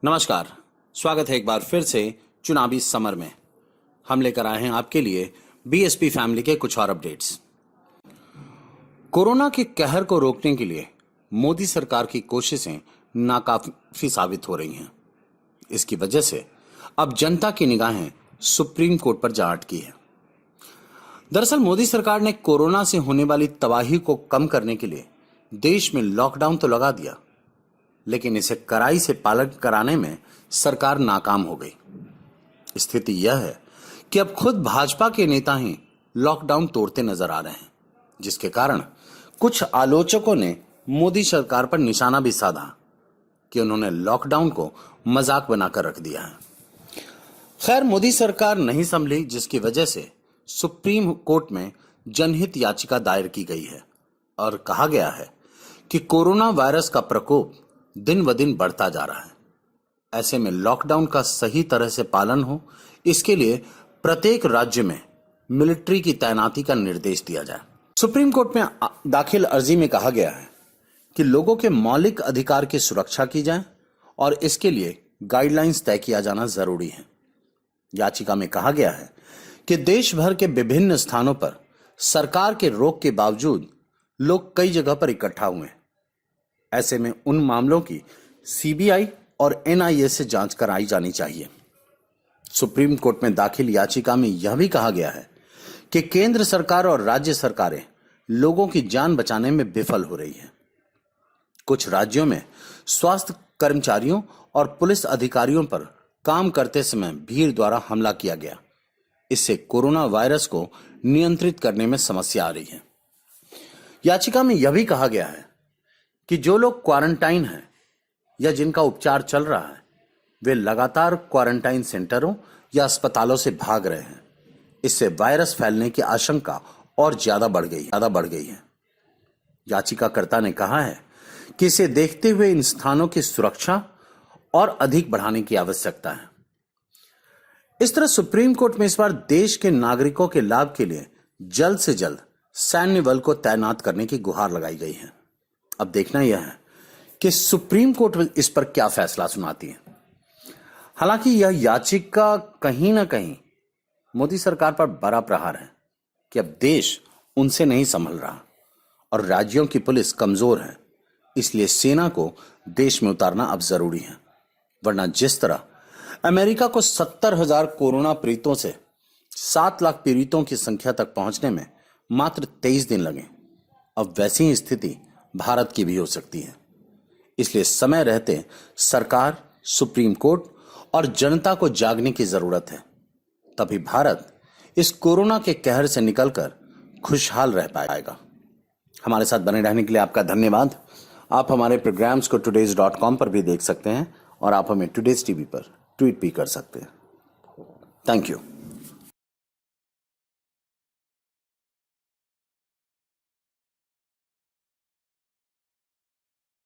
नमस्कार, स्वागत है एक बार फिर से चुनावी समर में। हम लेकर आए हैं आपके लिए बीएसपी फैमिली के कुछ और अपडेट्स। कोरोना के कहर को रोकने के लिए मोदी सरकार की कोशिशें नाकाफी साबित हो रही हैं। इसकी वजह से अब जनता की निगाहें सुप्रीम कोर्ट पर जा अटकी है। दरअसल मोदी सरकार ने कोरोना से होने वाली तबाही को कम करने के लिए देश में लॉकडाउन तो लगा दिया, लेकिन इसे कड़ाई से पालन कराने में सरकार नाकाम हो गई। स्थिति यह है कि अब खुद भाजपा के नेता ही लॉकडाउन तोड़ते नजर आ रहे हैं, जिसके कारण कुछ आलोचकों ने मोदी सरकार पर निशाना भी साधा कि उन्होंने लॉकडाउन को मजाक बनाकर रख दिया है। खैर, मोदी सरकार नहीं संभली, जिसकी वजह से सुप्रीम कोर्ट में जनहित याचिका दायर की गई है और कहा गया है कि कोरोना वायरस का प्रकोप दिन ब दिन बढ़ता जा रहा है। ऐसे में लॉकडाउन का सही तरह से पालन हो, इसके लिए प्रत्येक राज्य में मिलिट्री की तैनाती का निर्देश दिया जाए। सुप्रीम कोर्ट में दाखिल अर्जी में कहा गया है कि लोगों के मौलिक अधिकार की सुरक्षा की जाए और इसके लिए गाइडलाइंस तय किया जाना जरूरी है। याचिका में कहा गया है कि देश भर के विभिन्न स्थानों पर सरकार के रोक के बावजूद लोग कई जगह पर इकट्ठा हुए हैं। ऐसे में उन मामलों की सीबीआई और एनआईए से जांच कराई जानी चाहिए। सुप्रीम कोर्ट में दाखिल याचिका में यह भी कहा गया है कि केंद्र सरकार और राज्य सरकारें लोगों की जान बचाने में विफल हो रही है। कुछ राज्यों में स्वास्थ्य कर्मचारियों और पुलिस अधिकारियों पर काम करते समय भीड़ द्वारा हमला किया गया। इससे कोरोना वायरस को नियंत्रित करने में समस्या आ रही है। याचिका में यह भी कहा गया है कि जो लोग क्वारंटाइन हैं या जिनका उपचार चल रहा है, वे लगातार क्वारंटाइन सेंटरों या अस्पतालों से भाग रहे हैं। इससे वायरस फैलने की आशंका और ज्यादा बढ़ गई है। याचिकाकर्ता ने कहा है कि इसे देखते हुए इन स्थानों की सुरक्षा और अधिक बढ़ाने की आवश्यकता है। इस तरह सुप्रीम कोर्ट में इस बार देश के नागरिकों के लाभ के लिए जल्द से जल्द सैन्य बल को तैनात करने की गुहार लगाई गई है। अब देखना यह है कि सुप्रीम कोर्ट इस पर क्या फैसला सुनाती है। हालांकि यह याचिका कहीं ना कहीं मोदी सरकार पर बड़ा प्रहार है कि अब देश उनसे नहीं संभल रहा और राज्यों की पुलिस कमजोर है। इसलिए सेना को देश में उतारना अब जरूरी है, वरना जिस तरह अमेरिका को 70,000 कोरोना पीड़ितों से 7 लाख पीड़ितों की संख्या तक पहुंचने में मात्र 23 दिन लगे, अब वैसी ही स्थिति भारत की भी हो सकती है। इसलिए समय रहते सरकार, सुप्रीम कोर्ट और जनता को जागने की जरूरत है। तभी भारत इस कोरोना के कहर से निकलकर खुशहाल रह पाएगा। हमारे साथ बने रहने के लिए आपका धन्यवाद। आप हमारे प्रोग्राम्स को todays.com पर भी देख सकते हैं और आप हमें टुडेज टीवी पर ट्वीट भी कर सकते हैं। Thank you.